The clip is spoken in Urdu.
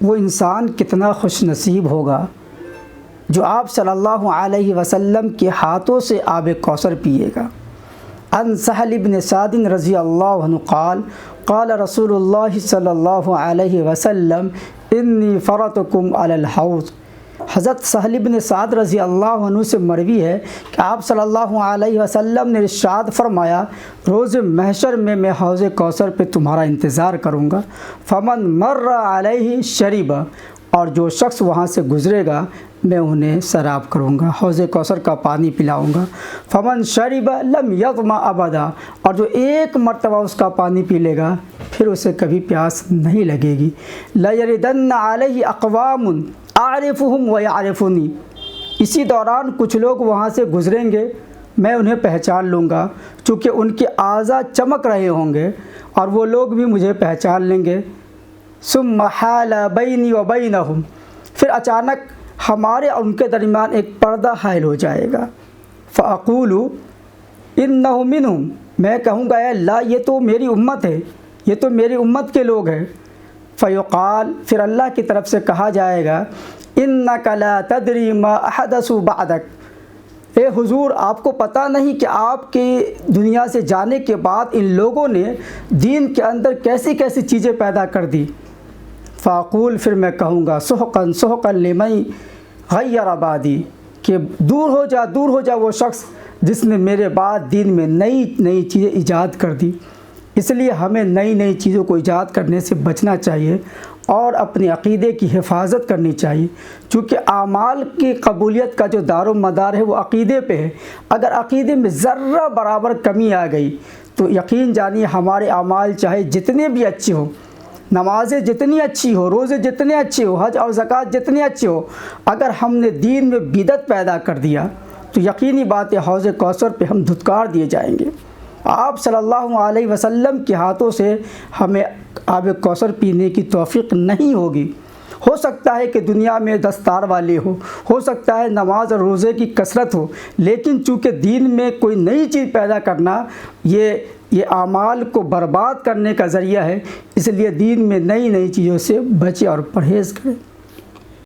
وہ انسان کتنا خوش نصیب ہوگا جو آپ صلی اللہ علیہ وسلم کے ہاتھوں سے آب کوثر پیے گا۔ عن سہل بن سعد رضی اللہ عنہ قال قال رسول اللہ صلی اللہ علیہ وسلم انی فرطکم علی الحوض۔ حضرت سہل بن سعد رضی اللہ عنہ سے مروی ہے کہ آپ صلی اللہ علیہ وسلم نے ارشاد فرمایا، روز محشر میں حوض کوثر پہ تمہارا انتظار کروں گا، فمن مر علیہ شرب، اور جو شخص وہاں سے گزرے گا میں انہیں سراب کروں گا، حوض کوثر کا پانی پلاؤں گا، فمن شرب لم یظمأ ابدا، اور جو ایک مرتبہ اس کا پانی پی لے گا پھر اسے کبھی پیاس نہیں لگے گی۔ لیردن علیہ اقوام اعرفهم ویعرفونی، اسی دوران کچھ لوگ وہاں سے گزریں گے، میں انہیں پہچان لوں گا، چونکہ ان کے اعضاء چمک رہے ہوں گے اور وہ لوگ بھی مجھے پہچان لیں گے۔ ثم حال بینی وبینہم، پھر اچانک ہمارے اور ان کے درمیان ایک پردہ حائل ہو جائے گا۔ فاقول انہ منہم، میں کہوں گا اے اللہ یہ تو میری امت ہے، یہ تو میری امت کے لوگ ہیں۔ فیقال، پھر اللہ کی طرف سے کہا جائے گا انک لا تدری ما احدثوا بعدک، اے حضور آپ کو پتہ نہیں کہ آپ کے دنیا سے جانے کے بعد ان لوگوں نے دین کے اندر کیسی کیسی چیزیں پیدا کر دی۔ فاقول، پھر میں کہوں گا سحقا سحقا لمن غیر بعدی، کہ دور ہو جا وہ شخص جس نے میرے بعد دین میں نئی چیزیں ایجاد کر دی۔ اس لیے ہمیں نئی چیزوں کو ایجاد کرنے سے بچنا چاہیے اور اپنے عقیدے کی حفاظت کرنی چاہیے، چونکہ اعمال کی قبولیت کا جو دار و مدار ہے وہ عقیدے پہ ہے۔ اگر عقیدے میں ذرہ برابر کمی آ گئی تو یقین جانیے ہمارے اعمال چاہے جتنے بھی اچھے ہوں، نمازیں جتنی اچھی ہو، روزے جتنے اچھے ہو، حج اور زکوٰۃ جتنے اچھے ہو، اگر ہم نے دین میں بدعت پیدا کر دیا تو یقینی بات ہے حوض کوثر پہ ہم دھتکار دیے جائیں گے۔ آپ صلی اللہ علیہ وسلم کے ہاتھوں سے ہمیں آب کوثر پینے کی توفیق نہیں ہوگی۔ ہو سکتا ہے کہ دنیا میں دستار والے ہو سکتا ہے نماز اور روزے کی کثرت ہو، لیکن چونکہ دین میں کوئی نئی چیز پیدا کرنا یہ اعمال کو برباد کرنے کا ذریعہ ہے، اس لیے دین میں نئی چیزوں سے بچیں اور پرہیز کریں۔